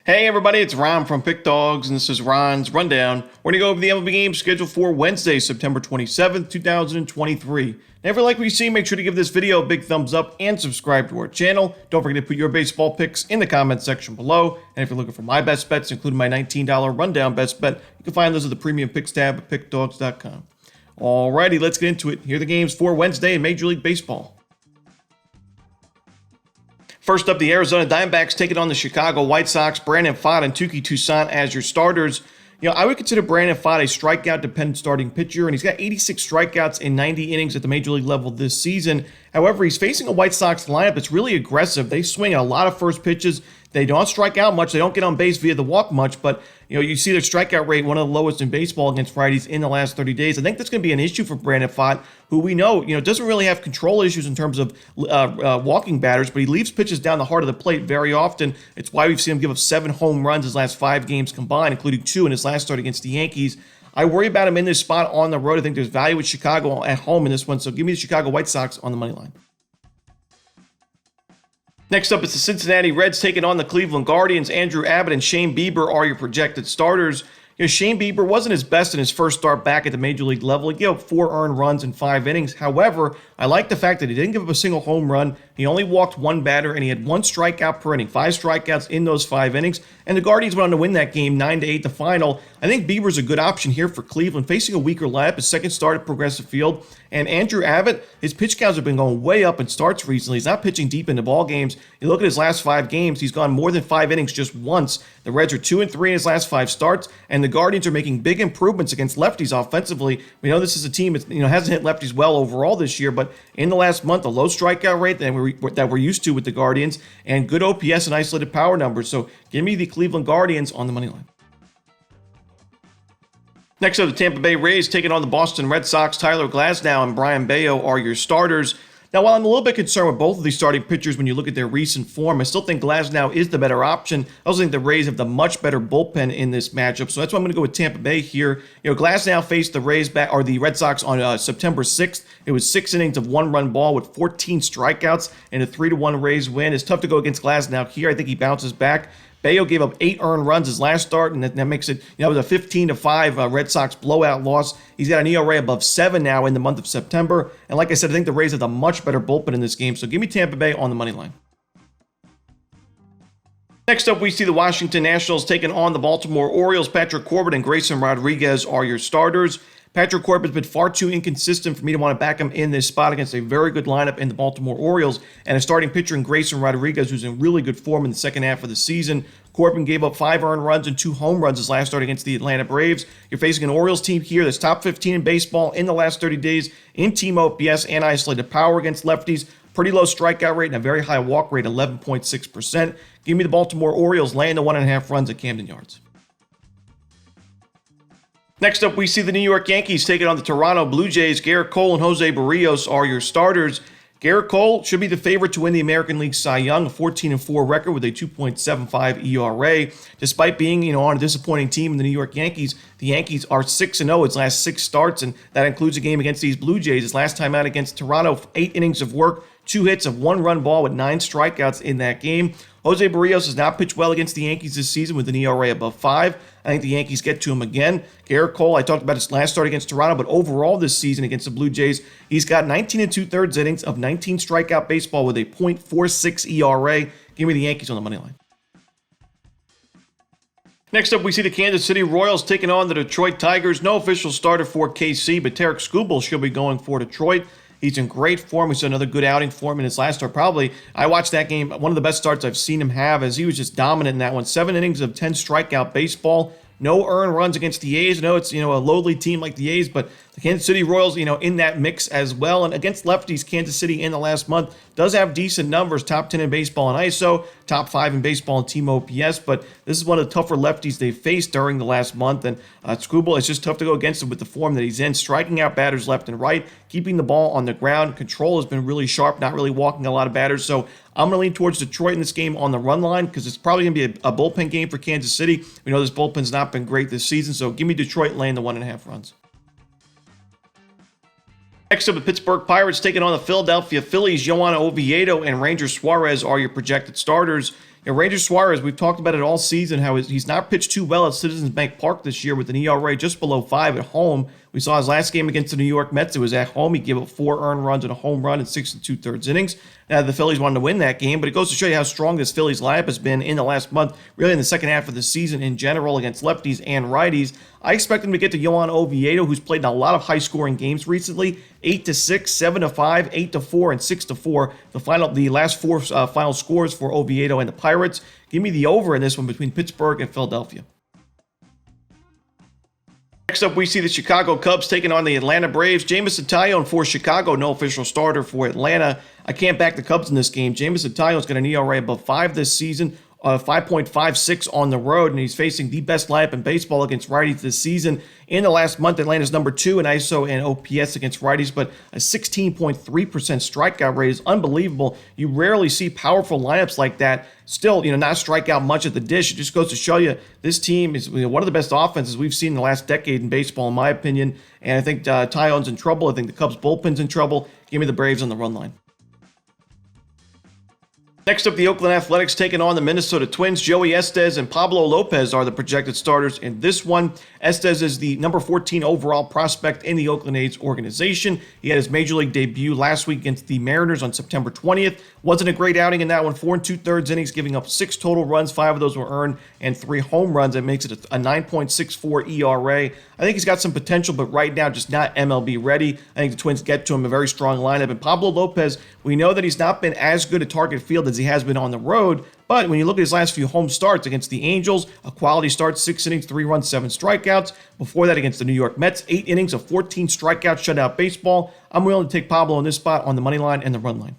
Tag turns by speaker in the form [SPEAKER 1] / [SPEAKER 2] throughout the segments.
[SPEAKER 1] Hey everybody, it's Ron from Pick Dawgz, and this is Ron's Rundown. We're going to go over the MLB games scheduled for Wednesday, September 27th, 2023. Now, if you like what you see, make sure to give this video a big thumbs up and subscribe to our channel. Don't forget to put your baseball picks in the comments section below. And if you're looking for my best bets, including my $19 rundown best bet, you can find those at the premium picks tab at pickdawgz.com. Alrighty, let's get into it. Here are the games for Wednesday in Major League Baseball. First up, the Arizona Diamondbacks taking on the Chicago White Sox. Brandon Pfaadt and Touki Toussaint as your starters. I would consider Brandon Pfaadt a strikeout-dependent starting pitcher, and he's got 86 strikeouts in 90 innings at the Major League level this season. However, he's facing a White Sox lineup that's really aggressive. They swing a lot of first pitches. They don't strike out much. They don't get on base via the walk much, but you see their strikeout rate, one of the lowest in baseball against righties in the last 30 days. I think that's going to be an issue for Brandon Pfaadt, who we know, doesn't really have control issues in terms of walking batters, but he leaves pitches down the heart of the plate very often. It's why we've seen him give up 7 home runs his last 5 games combined, including 2 in his last start against the Yankees. I worry about him in this spot on the road. I think there's value with Chicago at home in this one, so give me the Chicago White Sox on the money line. Next up, it's the Cincinnati Reds taking on the Cleveland Guardians. Andrew Abbott and Shane Bieber are your projected starters. Shane Bieber wasn't his best in his first start back at the Major League level. He gave up 4 earned runs in 5 innings. However, I like the fact that he didn't give up a single home run. He only walked 1 batter, and he had 1 strikeout per inning, 5 strikeouts in those 5 innings. And the Guardians went on to win that game 9-8 the final. I think Bieber's a good option here for Cleveland, facing a weaker lineup, his second start at Progressive Field. And Andrew Abbott, his pitch counts have been going way up in starts recently. He's not pitching deep into ball games. You look at his last 5 games, he's gone more than 5 innings just once. The Reds are 2-3 in his last 5 starts, and the Guardians are making big improvements against lefties offensively. We know this is a team that hasn't hit lefties well overall this year, but in the last month, a low strikeout rate that we're used to with the Guardians, and good OPS and isolated power numbers. So give me the Cleveland Guardians on the money line. Next up, the Tampa Bay Rays taking on the Boston Red Sox. Tyler Glasnow and Brian Bayo are your starters. Now, while I'm a little bit concerned with both of these starting pitchers when you look at their recent form, I still think Glasnow is the better option. I also think the Rays have the much better bullpen in this matchup, so that's why I'm going to go with Tampa Bay here. Glasnow faced the the Red Sox on September 6th. It was 6 innings of 1-run ball with 14 strikeouts and a 3-1 Rays win. It's tough to go against Glasnow here. I think he bounces back. Bayo gave up 8 earned runs his last start, and that makes it, it was a 15-5 Red Sox blowout loss. He's got an ERA above 7 now in the month of September. And like I said, I think the Rays have a much better bullpen in this game, so give me Tampa Bay on the money line. Next up, we see the Washington Nationals taking on the Baltimore Orioles. Patrick Corbin and Grayson Rodriguez are your starters. Patrick Corbin's been far too inconsistent for me to want to back him in this spot against a very good lineup in the Baltimore Orioles and a starting pitcher in Grayson Rodriguez, who's in really good form in the second half of the season. Corbin gave up 5 earned runs and 2 home runs his last start against the Atlanta Braves. You're facing an Orioles team here that's top 15 in baseball in the last 30 days in team OPS and isolated power against lefties. Pretty low strikeout rate and a very high walk rate, 11.6%. Give me the Baltimore Orioles laying the 1.5 runs at Camden Yards. Next up, we see the New York Yankees taking on the Toronto Blue Jays. Garrett Cole and Jose Barrios are your starters. Garrett Cole should be the favorite to win the American League Cy Young, a 14-4 record with a 2.75 ERA. Despite being, on a disappointing team in the New York Yankees, the Yankees are 6-0 its last 6 starts, and that includes a game against these Blue Jays. His last time out against Toronto, 8 innings of work, 2 hits of 1-run ball with 9 strikeouts in that game. Jose Barrios has not pitched well against the Yankees this season with an ERA above 5. I think the Yankees get to him again. Garrett Cole, I talked about his last start against Toronto, but overall this season against the Blue Jays, he's got 19 2/3 innings of 19 strikeout baseball with a .46 ERA. Give me the Yankees on the money line. Next up, we see the Kansas City Royals taking on the Detroit Tigers. No official starter for KC, but Tarek Skubal should be going for Detroit. He's in great form. We saw another good outing for him in his last start. Probably, I watched that game, one of the best starts I've seen him have, as he was just dominant in that one. 7 innings of 10 strikeout baseball. No earned runs against the A's. I know it's, a lowly team like the A's, but the Kansas City Royals, in that mix as well. And against lefties, Kansas City in the last month does have decent numbers. Top 10 in baseball in ISO, top 5 in baseball in team OPS. But this is one of the tougher lefties they faced during the last month. And Skubal, it's just tough to go against him with the form that he's in. Striking out batters left and right, keeping the ball on the ground. Control has been really sharp, not really walking a lot of batters. So I'm going to lean towards Detroit in this game on the run line because it's probably going to be a bullpen game for Kansas City. We know this bullpen's not been great this season, so give me Detroit laying the 1.5 runs. Next up, the Pittsburgh Pirates taking on the Philadelphia Phillies. Yohan Oviedo and Ranger Suarez are your projected starters. Ranger Suarez, we've talked about it all season, how he's not pitched too well at Citizens Bank Park this year with an ERA just below 5 at home. We saw his last game against the New York Mets. It was at home. He gave up 4 earned runs and a home run in 6 2/3 innings. Now, the Phillies wanted to win that game, but it goes to show you how strong this Phillies lineup has been in the last month, really in the second half of the season in general against lefties and righties. I expect him to get to Yohan Oviedo, who's played in a lot of high-scoring games recently, 8-6, 7-5, 8-4, and 6-4. The last 4 final scores for Oviedo and the Pirates. Give me the over in this one between Pittsburgh and Philadelphia. Next up, we see the Chicago Cubs taking on the Atlanta Braves. Jameson Taillon for Chicago, no official starter for Atlanta. I can't back the Cubs in this game. Jameson Taillon's got an ERA above 5 this season, 5.56 on the road, and he's facing the best lineup in baseball against righties this season. In the last month, Atlanta's number 2 in ISO and OPS against righties, but a 16.3% strikeout rate is unbelievable. You rarely see powerful lineups like that still, not strike out much at the dish. It just goes to show you this team is one of the best offenses we've seen in the last decade in baseball, in my opinion. And I think Taillon's in trouble. I think the Cubs bullpen's in trouble. Give me the Braves on the run line. Next up, the Oakland Athletics taking on the Minnesota Twins. Joey Estes and Pablo Lopez are the projected starters in this one. Estes is the number 14 overall prospect in the Oakland A's organization. He had his major league debut last week against the Mariners on September 20th. Wasn't a great outing in that one. 4 2/3 innings, giving up 6 total runs. 5 of those were earned and 3 home runs. That makes it a 9.64 ERA. I think he's got some potential, but right now just not MLB ready. I think the Twins get to him a very strong lineup. And Pablo Lopez, we know that he's not been as good at target field as he has been on the road, but when you look at his last few home starts against the Angels, a quality start, 6 innings, 3 runs, 7 strikeouts. Before that against the New York Mets, 8 innings of 14 strikeouts, shutout baseball. I'm willing to take Pablo in this spot on the money line and the run line.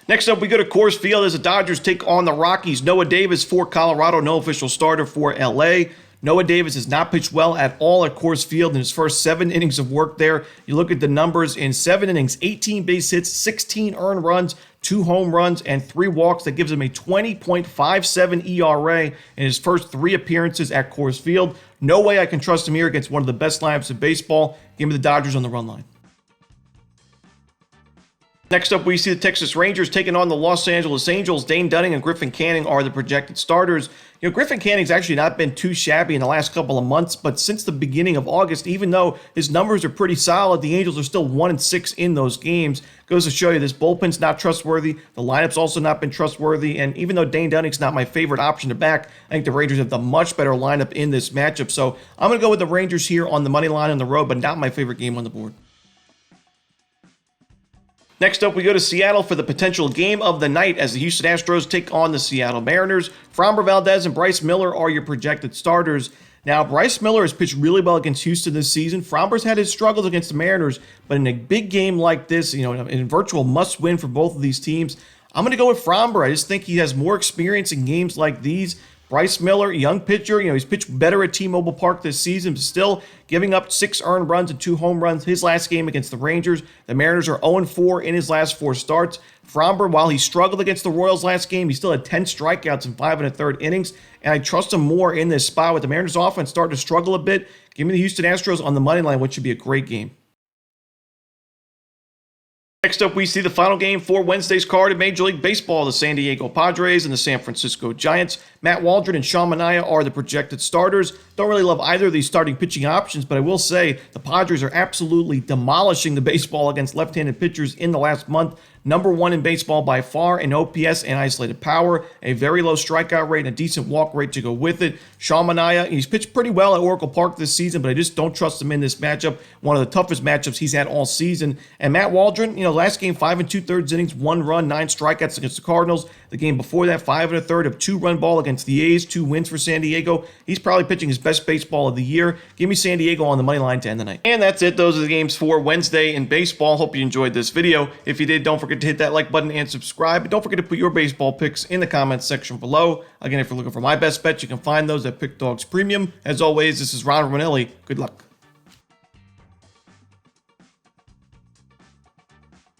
[SPEAKER 1] Next up, we go to Coors Field as the Dodgers take on the Rockies. Noah Davis for Colorado, no official starter for LA. Noah Davis has not pitched well at all at Coors Field in his first 7 innings of work there. You look at the numbers in 7 innings, 18 base hits, 16 earned runs, 2 home runs, and 3 walks. That gives him a 20.57 ERA in his first 3 appearances at Coors Field. No way I can trust him here against one of the best lineups in baseball. Give me the Dodgers on the run line. Next up, we see the Texas Rangers taking on the Los Angeles Angels. Dane Dunning and Griffin Canning are the projected starters. Griffin Canning's actually not been too shabby in the last couple of months, but since the beginning of August, even though his numbers are pretty solid, the Angels are still 1-6 in those games. Goes to show you this bullpen's not trustworthy. The lineup's also not been trustworthy, and even though Dane Dunning's not my favorite option to back, I think the Rangers have the much better lineup in this matchup. So I'm going to go with the Rangers here on the money line on the road, but not my favorite game on the board. Next up, we go to Seattle for the potential game of the night as the Houston Astros take on the Seattle Mariners. Framber Valdez and Bryce Miller are your projected starters. Now, Bryce Miller has pitched really well against Houston this season. Framber's had his struggles against the Mariners, but in a big game like this, in a virtual must-win for both of these teams, I'm going to go with Framber. I just think he has more experience in games like these. Bryce Miller, young pitcher, he's pitched better at T-Mobile Park this season, but still giving up 6 earned runs and 2 home runs. His last game against the Rangers, the Mariners are 0-4 in his last 4 starts. Framber, while he struggled against the Royals last game, he still had 10 strikeouts in 5 1/3 innings, and I trust him more in this spot with the Mariners offense starting to struggle a bit. Give me the Houston Astros on the money line, which should be a great game. Next up, we see the final game for Wednesday's card in Major League Baseball. The San Diego Padres and the San Francisco Giants. Matt Waldron and Sean Manaea are the projected starters. Don't really love either of these starting pitching options, but I will say the Padres are absolutely demolishing the baseball against left-handed pitchers in the last month. Number 1 in baseball by far in OPS and isolated power, a very low strikeout rate and a decent walk rate to go with it. Sean Manaea, he's pitched pretty well at Oracle Park this season, but I just don't trust him in this matchup. One of the toughest matchups he's had all season. And Matt Waldron, last game 5 2/3 innings, 1 run, 9 strikeouts against the Cardinals. The game before that, 5 1/3 of 2-run ball against the A's, 2 wins for San Diego. He's probably pitching his best baseball of the year. Give me San Diego on the money line to end the night. And that's it. Those are the games for Wednesday in baseball. Hope you enjoyed this video. If you did, don't forget to hit that like button and subscribe. And don't forget to put your baseball picks in the comments section below. Again, if you're looking for my best bets, you can find those at Pick Dawgz Premium. As always, this is Ron Romanelli. Good luck.